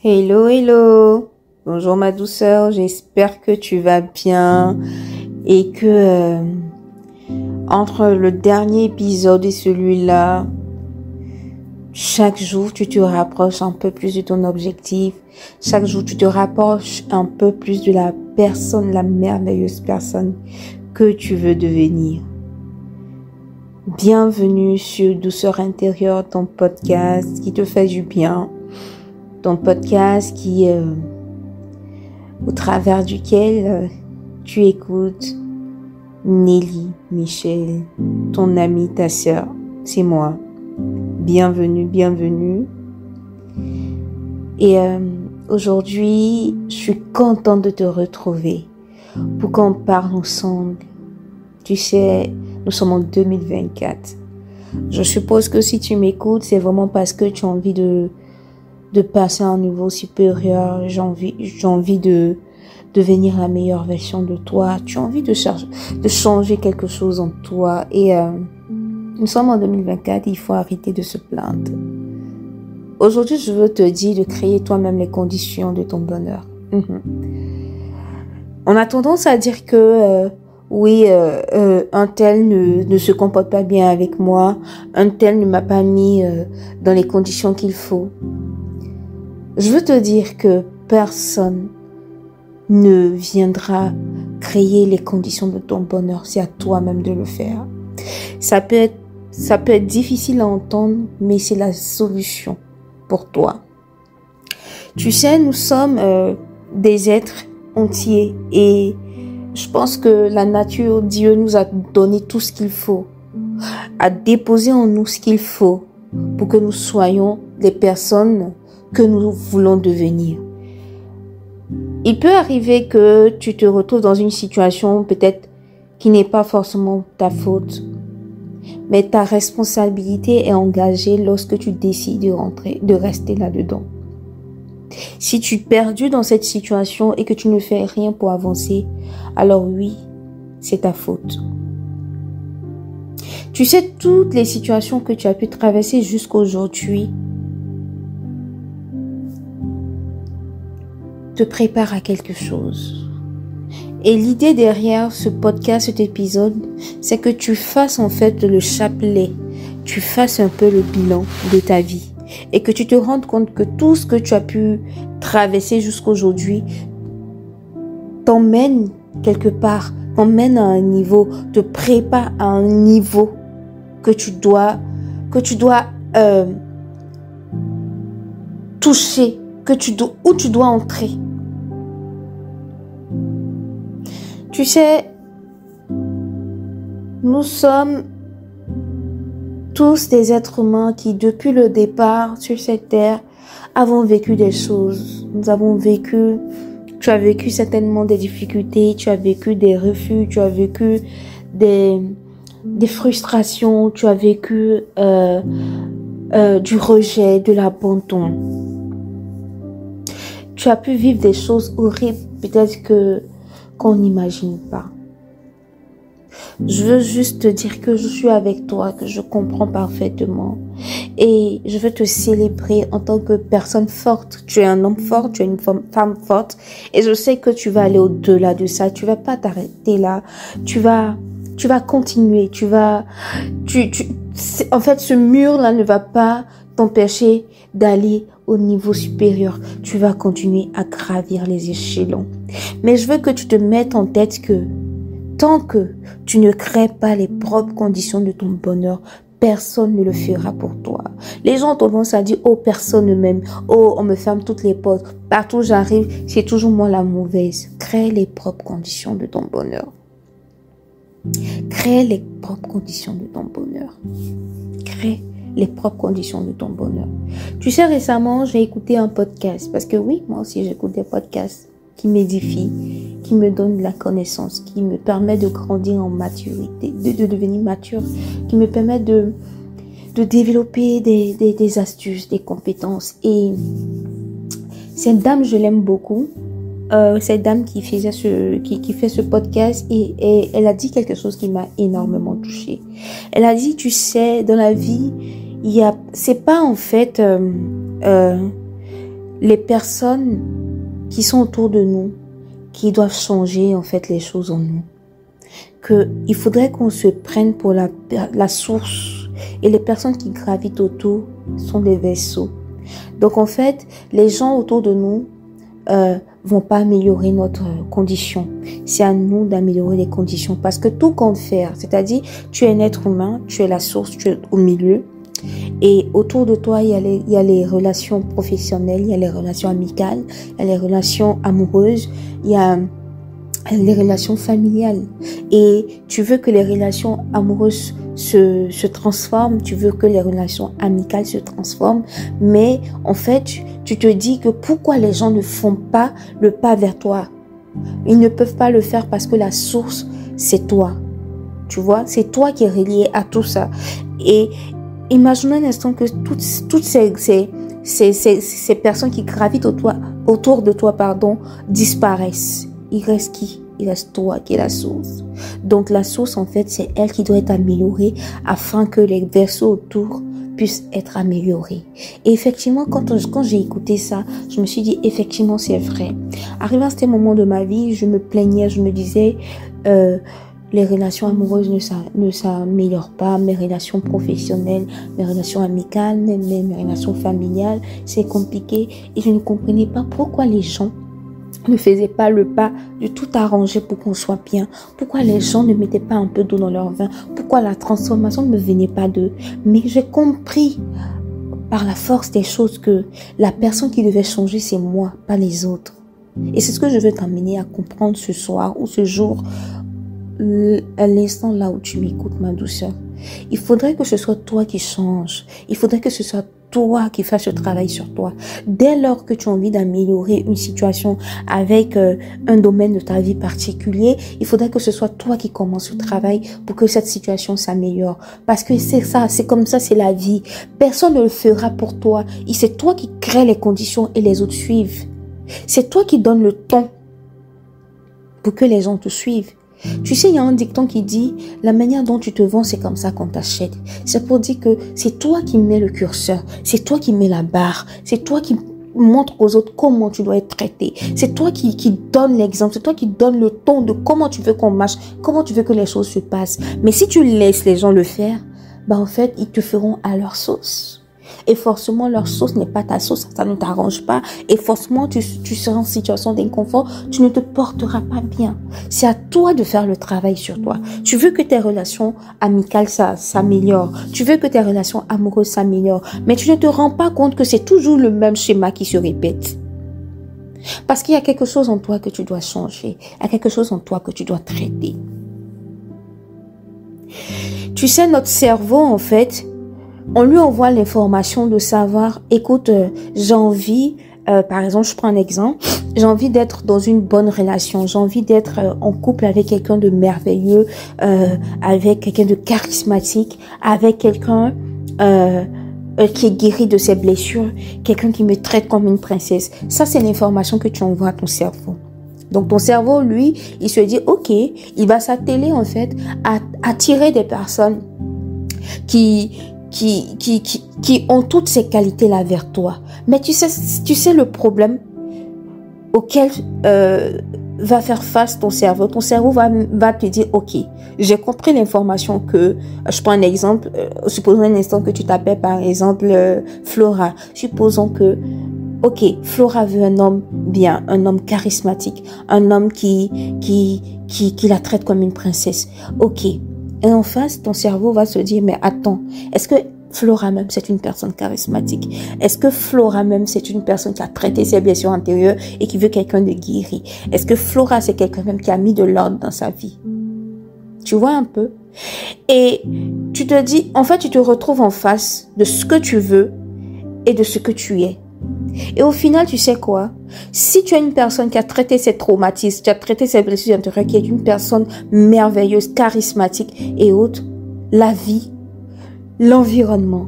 Hello, hello. Bonjour ma douceur, j'espère que tu vas bien et que entre le dernier épisode et celui-là, chaque jour tu te rapproches un peu plus de ton objectif. Chaque jour tu te rapproches un peu plus de la personne, la merveilleuse personne que tu veux devenir. Bienvenue sur Douceur Intérieure, ton podcast qui te fait du bien. Ton podcast au travers duquel tu écoutes Nelly Michel, ton amie, ta sœur, c'est moi. Bienvenue, bienvenue. Et aujourd'hui, je suis contente de te retrouver pour qu'on parle ensemble. Tu sais, nous sommes en 2024. Je suppose que si tu m'écoutes, c'est vraiment parce que tu as envie de passer à un niveau supérieur. J'ai envie de devenir la meilleure version de toi. Tu as envie de changer quelque chose en toi. Et nous sommes en 2024, il faut arrêter de se plaindre. Aujourd'hui, je veux te dire de créer toi-même les conditions de ton bonheur. On a tendance à dire que un tel ne se comporte pas bien avec moi. Un tel ne m'a pas mis dans les conditions qu'il faut. Je veux te dire que personne ne viendra créer les conditions de ton bonheur. C'est à toi-même de le faire. Ça peut être difficile à entendre, mais c'est la solution pour toi. Tu sais, nous sommes des êtres entiers et je pense que la nature, Dieu nous a donné tout ce qu'il faut, a déposé en nous ce qu'il faut pour que nous soyons des personnes que nous voulons devenir. Il peut arriver que tu te retrouves dans une situation peut-être qui n'est pas forcément ta faute, mais ta responsabilité est engagée lorsque tu décides de rester là-dedans. Si tu es perdu dans cette situation et que tu ne fais rien pour avancer, alors oui, c'est ta faute. Tu sais, toutes les situations que tu as pu traverser jusqu'aujourd'hui te prépare à quelque chose. Et l'idée derrière ce podcast, cet épisode, c'est que tu fasses en fait le chapelet, tu fasses un peu le bilan de ta vie et que tu te rendes compte que tout ce que tu as pu traverser jusqu'aujourd'hui t'emmène quelque part, t'emmène à un niveau, te prépare à un niveau que tu dois toucher, où tu dois entrer. Tu sais, nous sommes tous des êtres humains qui, depuis le départ sur cette terre, avons vécu des choses. Tu as vécu certainement des difficultés, tu as vécu des refus, tu as vécu des frustrations, tu as vécu du rejet, de l'abandon. Tu as pu vivre des choses horribles, peut-être qu'on n'imagine pas. Je veux juste te dire que je suis avec toi, que je comprends parfaitement. Et je veux te célébrer en tant que personne forte. Tu es un homme fort, tu es une femme forte. Et je sais que tu vas aller au-delà de ça. Tu vas pas t'arrêter là. Tu vas continuer. En fait, ce mur-là ne va pas t'empêcher d'aller au niveau supérieur. Tu vas continuer à gravir les échelons. Mais je veux que tu te mettes en tête que tant que tu ne crées pas les propres conditions de ton bonheur, personne ne le fera pour toi. Les gens ont tendance à dire « Oh, personne ne m'aime. Oh, on me ferme toutes les portes. Partout où j'arrive, c'est toujours moi la mauvaise. » Crée les propres conditions de ton bonheur. Crée les propres conditions de ton bonheur. Crée les propres conditions de ton bonheur. Tu sais, récemment, j'ai écouté un podcast. Parce que oui, moi aussi, j'écoute des podcasts qui m'édifient, qui me donnent de la connaissance, qui me permettent de grandir en maturité, de devenir mature, qui me permettent de développer des astuces, des compétences. Et cette dame, je l'aime beaucoup. Cette dame qui fait ce podcast et elle a dit quelque chose qui m'a énormément touchée. Elle a dit, tu sais, dans la vie, c'est pas en fait les personnes qui sont autour de nous, qui doivent changer en fait les choses en nous. Il faudrait qu'on se prenne pour la source, et les personnes qui gravitent autour sont des vaisseaux. Donc en fait, les gens autour de nous vont pas améliorer notre condition. C'est à nous d'améliorer les conditions, parce que tout compte faire. C'est-à-dire, tu es un être humain, tu es la source, tu es au milieu. Et autour de toi, il y a les relations professionnelles, il y a les relations amicales, il y a les relations amoureuses, il y a les relations familiales. Et tu veux que les relations amoureuses se transforment, tu veux que les relations amicales se transforment, mais en fait, tu te dis que pourquoi les gens ne font pas le pas vers toi? Ils ne peuvent pas le faire parce que la source, c'est toi. Tu vois, c'est toi qui es relié à tout ça. Et imaginons un instant que toutes ces personnes qui gravitent autour de toi, disparaissent. Il reste qui? Il reste toi qui est la source. Donc la source, en fait, c'est elle qui doit être améliorée afin que les vaisseaux autour puissent être améliorés. Et effectivement, quand j'ai écouté ça, je me suis dit, effectivement, c'est vrai. Arrivé à ce moment de ma vie, je me plaignais, je me disais, les relations amoureuses ne s'améliorent pas, mes relations professionnelles, mes relations amicales, même mes relations familiales, c'est compliqué. Et je ne comprenais pas pourquoi les gens ne faisaient pas le pas de tout arranger pour qu'on soit bien. Pourquoi les gens ne mettaient pas un peu d'eau dans leur vin? Pourquoi la transformation ne venait pas d'eux? Mais j'ai compris par la force des choses que la personne qui devait changer, c'est moi, pas les autres. Et c'est ce que je veux t'amener à comprendre ce soir ou ce jour, à l'instant là où tu m'écoutes, ma douceur. Il faudrait que ce soit toi qui changes. Il faudrait que ce soit toi qui fasses le travail sur toi. Dès lors que tu as envie d'améliorer une situation avec un domaine de ta vie particulier, il faudrait que ce soit toi qui commences le travail pour que cette situation s'améliore. Parce que c'est ça, c'est comme ça, c'est la vie. Personne ne le fera pour toi. Et c'est toi qui crée les conditions et les autres suivent. C'est toi qui donnes le ton pour que les gens te suivent. Tu sais, il y a un dicton qui dit, la manière dont tu te vends, c'est comme ça qu'on t'achète. C'est pour dire que c'est toi qui mets le curseur, c'est toi qui mets la barre, c'est toi qui montre aux autres comment tu dois être traité. C'est toi qui donne l'exemple, c'est toi qui donne le ton de comment tu veux qu'on marche, comment tu veux que les choses se passent. Mais si tu laisses les gens le faire, en fait, ils te feront à leur sauce. Et forcément, leur sauce n'est pas ta sauce, ça ne t'arrange pas. Et forcément, tu seras en situation d'inconfort, tu ne te porteras pas bien. C'est à toi de faire le travail sur toi. Tu veux que tes relations amicales s'améliorent. Tu veux que tes relations amoureuses s'améliorent. Mais tu ne te rends pas compte que c'est toujours le même schéma qui se répète. Parce qu'il y a quelque chose en toi que tu dois changer. Il y a quelque chose en toi que tu dois traiter. Tu sais, notre cerveau, en fait, on lui envoie l'information de savoir, écoute, j'ai envie, par exemple, je prends un exemple, j'ai envie d'être dans une bonne relation, j'ai envie d'être en couple avec quelqu'un de merveilleux, avec quelqu'un de charismatique, avec quelqu'un qui est guéri de ses blessures, quelqu'un qui me traite comme une princesse. Ça, c'est l'information que tu envoies à ton cerveau. Donc ton cerveau, lui, il se dit, ok, il va s'atteler en fait à attirer des personnes qui ont toutes ces qualités-là vers toi. Mais tu sais le problème auquel va faire face ton cerveau. Ton cerveau va te dire, ok, j'ai compris l'information que, je prends un exemple, supposons un instant que tu t'appelles par exemple Flora. Supposons que, ok, Flora veut un homme bien, un homme charismatique, un homme qui la traite comme une princesse. Ok. Et en face, ton cerveau va se dire, mais attends, est-ce que Flora même, c'est une personne charismatique? Est-ce que Flora même, c'est une personne qui a traité ses blessures antérieures et qui veut quelqu'un de guéri? Est-ce que Flora, c'est quelqu'un même qui a mis de l'ordre dans sa vie? Tu vois un peu? Et tu te dis, en fait, tu te retrouves en face de ce que tu veux et de ce que tu es. Et au final, tu sais quoi? Si tu es une personne qui a traité ses traumatismes, qui a traité ses blessures intérieures, qui est une personne merveilleuse, charismatique et autres, la vie, l'environnement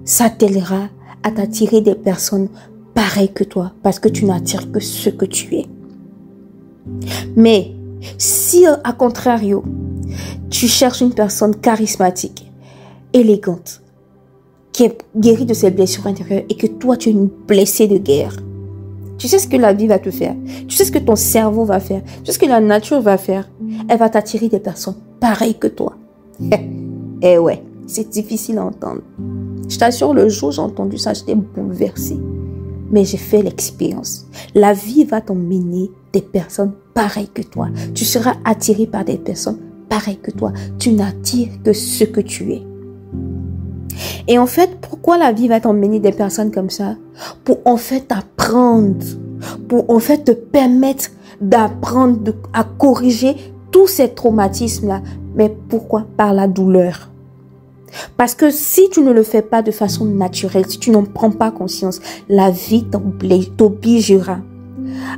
s'attellera à t'attirer des personnes pareilles que toi, parce que tu n'attires que ce que tu es. Mais si, à contrario, tu cherches une personne charismatique, élégante, qui est guéri de ses blessures intérieures et que toi, tu es une blessée de guerre. Tu sais ce que la vie va te faire. Tu sais ce que ton cerveau va faire. Tu sais ce que la nature va faire. Elle va t'attirer des personnes pareilles que toi. Eh ouais, c'est difficile à entendre. Je t'assure, le jour où j'ai entendu ça, j'étais bouleversée. Mais j'ai fait l'expérience. La vie va t'emmener des personnes pareilles que toi. Tu seras attiré par des personnes pareilles que toi. Tu n'attires que ce que tu es. Et en fait, pourquoi la vie va t'emmener des personnes comme ça? Pour en fait apprendre, pour en fait te permettre d'apprendre à corriger tous ces traumatismes-là. Mais pourquoi? Par la douleur. Parce que si tu ne le fais pas de façon naturelle, si tu n'en prends pas conscience, la vie t'obligera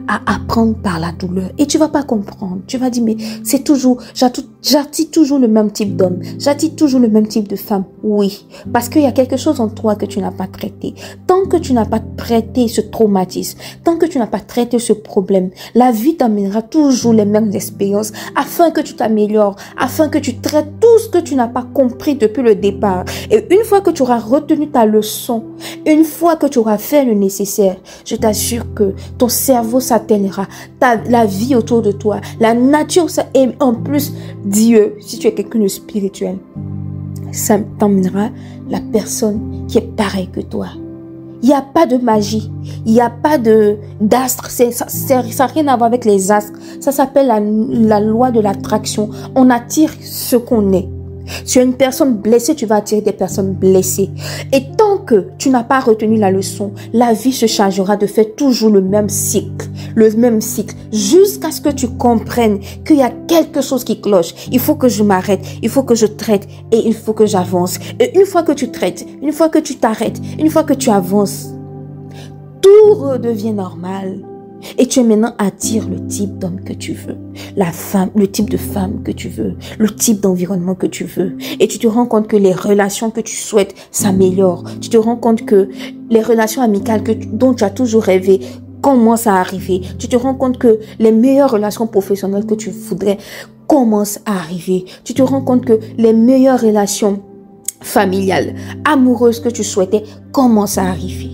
à apprendre par la douleur. Et tu vas pas comprendre. Tu vas dire, mais c'est toujours, j'attire toujours le même type d'homme. J'attire toujours le même type de femme. Oui, parce qu'il y a quelque chose en toi que tu n'as pas traité. Tant que tu n'as pas traité ce traumatisme, tant que tu n'as pas traité ce problème, la vie t'amènera toujours les mêmes expériences afin que tu t'améliores, afin que tu traites tout ce que tu n'as pas compris depuis le départ. Et une fois que tu auras retenu ta leçon, une fois que tu auras fait le nécessaire, je t'assure que ton cerveau s'atténuera, la vie autour de toi, la nature, et en plus, Dieu, si tu es quelqu'un de spirituel, ça t'emmènera la personne qui est pareille que toi. Il n'y a pas de magie, il n'y a pas d'astre, ça n'a rien à voir avec les astres. Ça s'appelle la loi de l'attraction. On attire ce qu'on est. Si tu es une personne blessée, tu vas attirer des personnes blessées. Et tant que tu n'as pas retenu la leçon, la vie se chargera de faire toujours le même cycle, jusqu'à ce que tu comprennes qu'il y a quelque chose qui cloche. Il faut que je m'arrête, il faut que je traite et il faut que j'avance. Et une fois que tu traites, une fois que tu t'arrêtes, une fois que tu avances, tout redevient normal. Et tu es maintenant attire le type d'homme que tu veux, la femme, le type de femme que tu veux, le type d'environnement que tu veux. Et tu te rends compte que les relations que tu souhaites s'améliorent. Tu te rends compte que les relations amicales dont tu as toujours rêvé commencent à arriver. Tu te rends compte que les meilleures relations professionnelles que tu voudrais commencent à arriver. Tu te rends compte que les meilleures relations familiales, amoureuses que tu souhaitais commencent à arriver.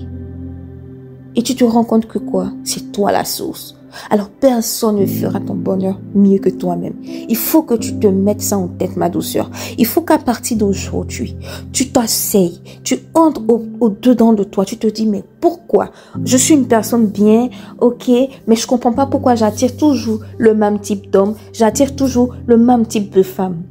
Et tu te rends compte que quoi? C'est toi la source. Alors personne ne fera ton bonheur mieux que toi-même. Il faut que tu te mettes ça en tête, ma douceur. Il faut qu'à partir d'aujourd'hui, tu t'asseyes, tu entres au-dedans de toi. Tu te dis, mais pourquoi? Je suis une personne bien, ok, mais je comprends pas pourquoi j'attire toujours le même type d'homme. J'attire toujours le même type de femme.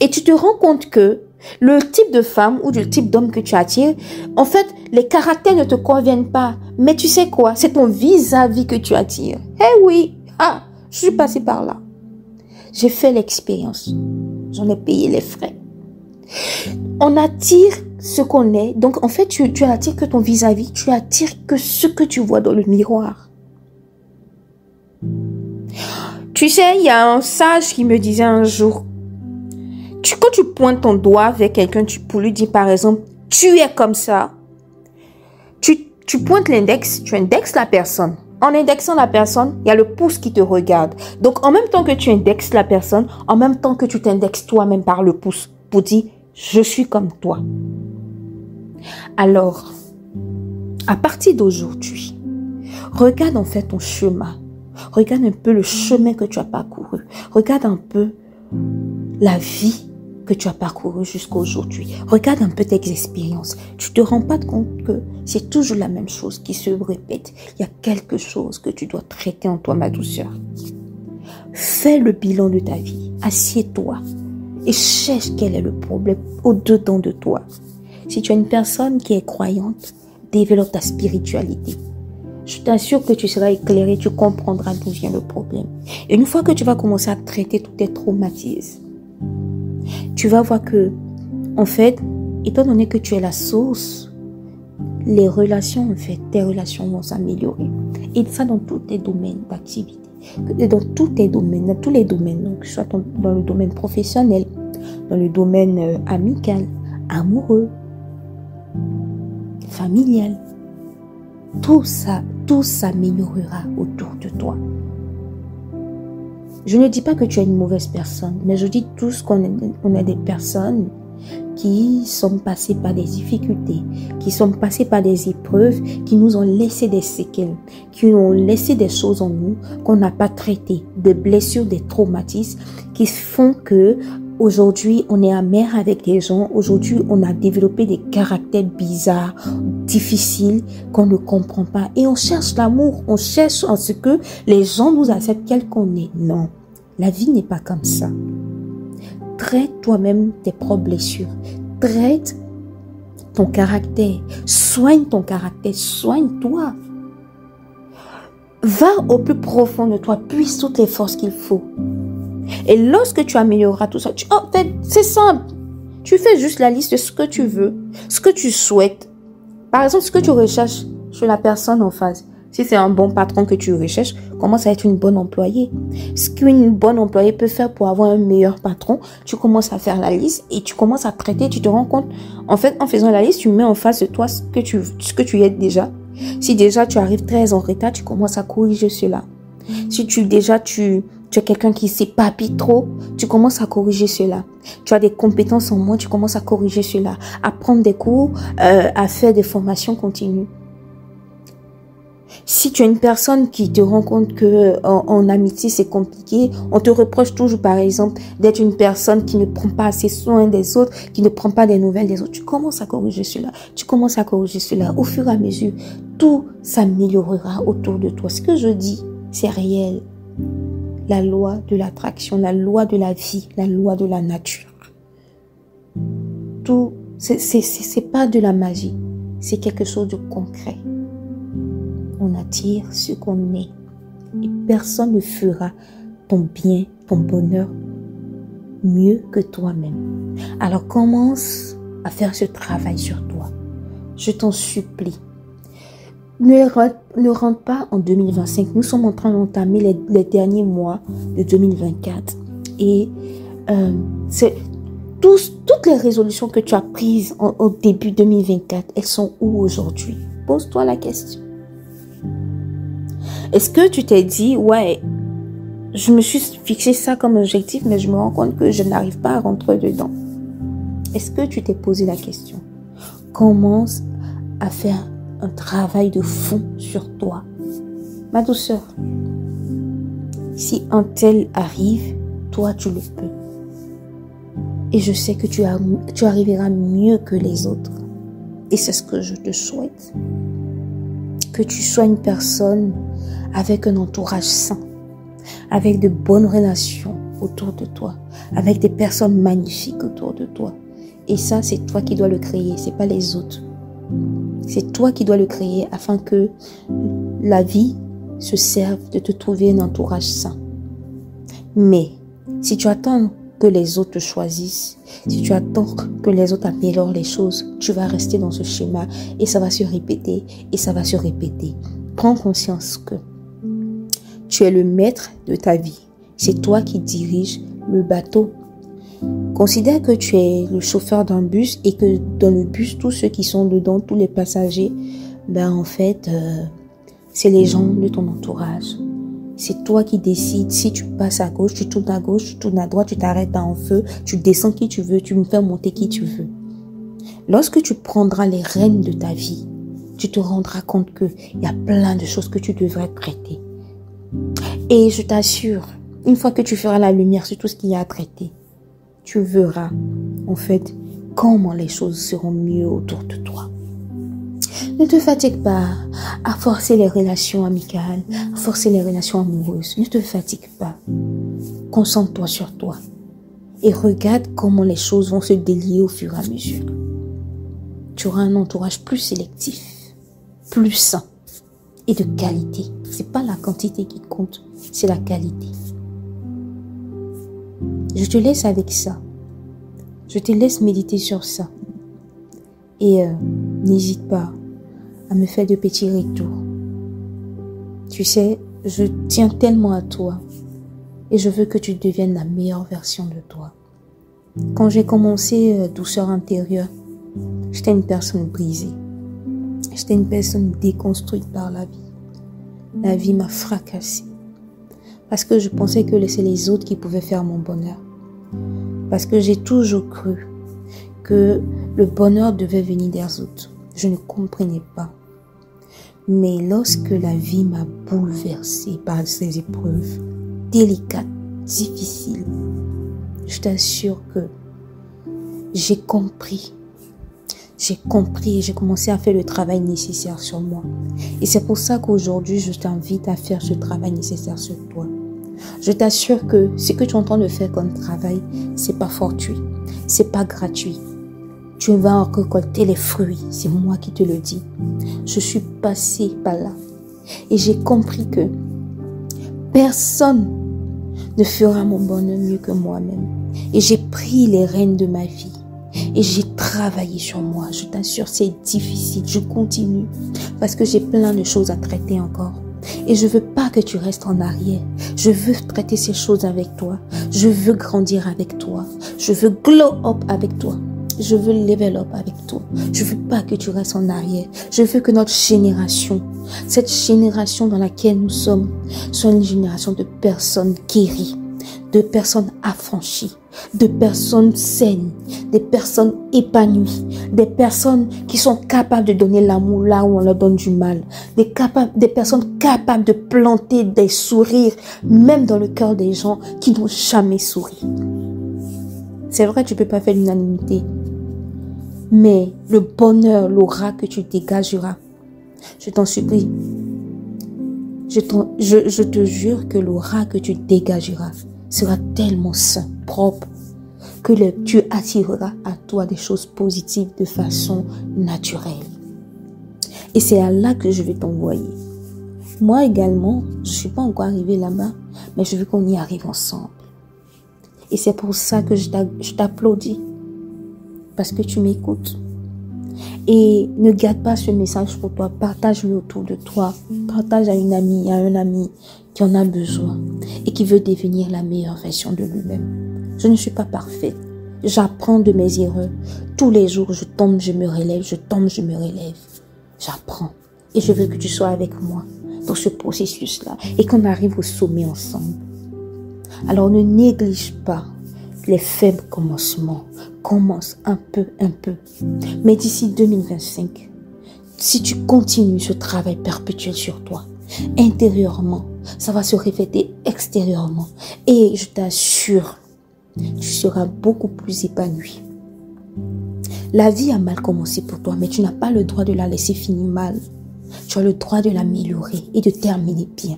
Et tu te rends compte que le type de femme ou du type d'homme que tu attires, en fait, les caractères ne te conviennent pas. Mais tu sais quoi? C'est ton vis-à-vis que tu attires. Eh oui, je suis passée par là. J'ai fait l'expérience. J'en ai payé les frais. On attire ce qu'on est. Donc, en fait, tu attires que ton vis-à-vis. Tu attires que ce que tu vois dans le miroir. Tu sais, il y a un sage qui me disait un jour, quand tu pointes ton doigt vers quelqu'un pour lui dire, par exemple, tu es comme ça, tu pointes l'index, tu indexes la personne. En indexant la personne, il y a le pouce qui te regarde. Donc, en même temps que tu indexes la personne, en même temps que tu t'indexes toi-même par le pouce pour dire, je suis comme toi. Alors, à partir d'aujourd'hui, regarde en fait ton chemin. Regarde un peu le chemin que tu as parcouru. Regarde un peu la vie que tu as parcouru jusqu'à aujourd'hui. Regarde un peu tes expériences. Tu te rends pas compte que c'est toujours la même chose qui se répète. Il y a quelque chose que tu dois traiter en toi, ma douceur. Fais le bilan de ta vie. Assieds-toi et cherche quel est le problème au-dedans de toi. Si tu es une personne qui est croyante, développe ta spiritualité. Je t'assure que tu seras éclairé, tu comprendras d'où vient le problème. Et une fois que tu vas commencer à traiter tous tes traumatismes, tu vas voir que, en fait, étant donné que tu es la source, les relations, en fait, tes relations vont s'améliorer. Et ça dans tous tes domaines d'activité. Dans tous tes domaines, dans tous les domaines, donc soit dans le domaine professionnel, dans le domaine amical, amoureux, familial. Tout s'améliorera autour de toi. Je ne dis pas que tu es une mauvaise personne, mais je dis tous qu'on est des personnes qui sommes passés par des difficultés, qui sommes passés par des épreuves, qui nous ont laissé des séquelles, qui ont laissé des choses en nous qu'on n'a pas traitées, des blessures, des traumatismes qui font que aujourd'hui on est amer avec des gens, aujourd'hui on a développé des caractères bizarres, difficiles, qu'on ne comprend pas et on cherche l'amour, on cherche en ce que les gens nous acceptent tel qu'on est. Non, la vie n'est pas comme ça. Traite toi-même tes propres blessures. Traite ton caractère. Soigne ton caractère. Soigne-toi. Va au plus profond de toi. Puise toutes les forces qu'il faut. Et lorsque tu amélioreras tout ça, c'est simple. Tu fais juste la liste de ce que tu veux, ce que tu souhaites. Par exemple, ce que tu recherches chez la personne en face. Si c'est un bon patron que tu recherches, commence à être une bonne employée. Ce qu'une bonne employée peut faire pour avoir un meilleur patron, tu commences à faire la liste et tu commences à traiter, tu te rends compte. En fait, en faisant la liste, tu mets en face de toi ce que tu es déjà. Si déjà tu arrives très en retard, tu commences à corriger cela. Si tu es quelqu'un qui s'épapille trop, tu commences à corriger cela. Tu as des compétences en moins, tu commences à corriger cela. À prendre des cours, à faire des formations continues. Si tu es une personne qui te rend compte que en amitié c'est compliqué, on te reproche toujours par exemple d'être une personne qui ne prend pas assez soin des autres, qui ne prend pas des nouvelles des autres, tu commences à corriger cela, tu commences à corriger cela. Au fur et à mesure, tout s'améliorera autour de toi. Ce que je dis, c'est réel. La loi de l'attraction, la loi de la vie, la loi de la nature. Tout, c'est pas de la magie, c'est quelque chose de concret. On attire ce qu'on est. Et personne ne fera ton bien, ton bonheur mieux que toi-même. Alors commence à faire ce travail sur toi. Je t'en supplie. Ne rentre pas en 2025. Nous sommes en train d'entamer les derniers mois de 2024. Et toutes les résolutions que tu as prises au début 2024, elles sont où aujourd'hui? Pose-toi la question. Est-ce que tu t'es dit, ouais, je me suis fixé ça comme objectif, mais je me rends compte que je n'arrive pas à rentrer dedans? Est-ce que tu t'es posé la question? Commence à faire un travail de fond sur toi. Ma douceur, si un tel arrive, toi tu le peux. Et je sais que tu arriveras mieux que les autres. Et c'est ce que je te souhaite. Que tu sois une personne avec un entourage sain, avec de bonnes relations autour de toi, avec des personnes magnifiques autour de toi. Et ça, c'est toi qui dois le créer, c'est pas les autres. C'est toi qui dois le créer afin que la vie se serve de te trouver un entourage sain. Mais si tu attends que les autres te choisissent, si tu attends que les autres améliorent les choses, tu vas rester dans ce schéma et ça va se répéter et ça va se répéter. Prends conscience que tu es le maître de ta vie. C'est toi qui diriges le bateau. Considère que tu es le chauffeur d'un bus et que dans le bus, tous ceux qui sont dedans, tous les passagers, en fait, c'est les gens de ton entourage. C'est toi qui décides. Si tu passes à gauche, tu tournes à gauche, tu tournes à droite, tu t'arrêtes en feu, tu descends qui tu veux, tu me fais monter qui tu veux. Lorsque tu prendras les rênes de ta vie, tu te rendras compte qu'il y a plein de choses que tu devrais traiter. Et je t'assure, une fois que tu feras la lumière sur tout ce qu'il y a à traiter, tu verras, en fait, comment les choses seront mieux autour de toi. Ne te fatigue pas à forcer les relations amicales, à forcer les relations amoureuses. Ne te fatigue pas. Concentre-toi sur toi et regarde comment les choses vont se délier au fur et à mesure. Tu auras un entourage plus sélectif, plus sain et de qualité. C'est pas la quantité qui compte, c'est la qualité. Je te laisse avec ça. Je te laisse méditer sur ça. Et n'hésite pas à me faire de petits retours. Tu sais, je tiens tellement à toi et je veux que tu deviennes la meilleure version de toi. Quand j'ai commencé Douceur intérieure, j'étais une personne brisée. J'étais une personne déconstruite par la vie. La vie m'a fracassée parce que je pensais que c'est les autres qui pouvaient faire mon bonheur. Parce que j'ai toujours cru que le bonheur devait venir des autres. Je ne comprenais pas. Mais lorsque la vie m'a bouleversée par ces épreuves délicates, difficiles, je t'assure que j'ai compris et j'ai commencé à faire le travail nécessaire sur moi. Et c'est pour ça qu'aujourd'hui, je t'invite à faire ce travail nécessaire sur toi. Je t'assure que ce que tu es en train de faire comme travail, c'est pas fortuit, c'est pas gratuit. Tu vas en récolter les fruits, c'est moi qui te le dis. Je suis passée par là et j'ai compris que personne ne fera mon bonheur mieux que moi-même. Et j'ai pris les rênes de ma vie et j'ai travaillé sur moi. Je t'assure, c'est difficile, je continue parce que j'ai plein de choses à traiter encore. Et je veux pas que tu restes en arrière. Je veux traiter ces choses avec toi. Je veux grandir avec toi. Je veux glow up avec toi. Je veux level up avec toi. Je veux pas que tu restes en arrière. Je veux que notre génération, cette génération dans laquelle nous sommes, soit une génération de personnes guéries, de personnes affranchies, de personnes saines, des personnes épanouies, des personnes qui sont capables de donner l'amour là où on leur donne du mal, des personnes capables de planter des sourires, même dans le cœur des gens qui n'ont jamais souri. C'est vrai, tu peux pas faire l'unanimité, mais le bonheur, l'aura que tu dégageras, je t'en supplie, je te jure que l'aura que tu dégageras sera tellement sain, propre, que tu attireras à toi des choses positives de façon naturelle. Et c'est à là que je vais t'envoyer. Moi également, je ne suis pas encore arrivée là-bas, mais je veux qu'on y arrive ensemble. Et c'est pour ça que je t'applaudis, parce que tu m'écoutes. Et ne garde pas ce message pour toi, partage-le autour de toi, partage à une amie, à un ami qui en a besoin et qui veut devenir la meilleure version de lui-même. Je ne suis pas parfaite, j'apprends de mes erreurs. Tous les jours, je tombe, je me relève, je tombe, je me relève. J'apprends et je veux que tu sois avec moi dans ce processus-là et qu'on arrive au sommet ensemble. Alors ne néglige pas les faibles commencements. Commence un peu. Mais d'ici 2025, si tu continues ce travail perpétuel sur toi, intérieurement, ça va se refléter extérieurement. Et je t'assure, tu seras beaucoup plus épanoui. La vie a mal commencé pour toi, mais tu n'as pas le droit de la laisser finir mal. Tu as le droit de l'améliorer et de terminer bien.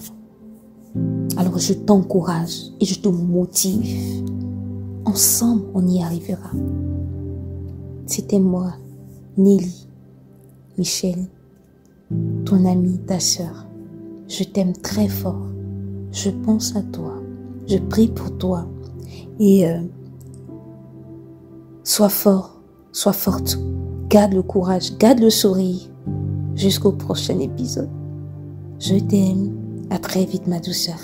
Alors je t'encourage et je te motive. Ensemble, on y arrivera. C'était moi, Nelly, Michel, ton amie, ta sœur. Je t'aime très fort. Je pense à toi. Je prie pour toi. Et sois fort, sois forte. Garde le courage, garde le sourire. Jusqu'au prochain épisode. Je t'aime. À très vite, ma douceur.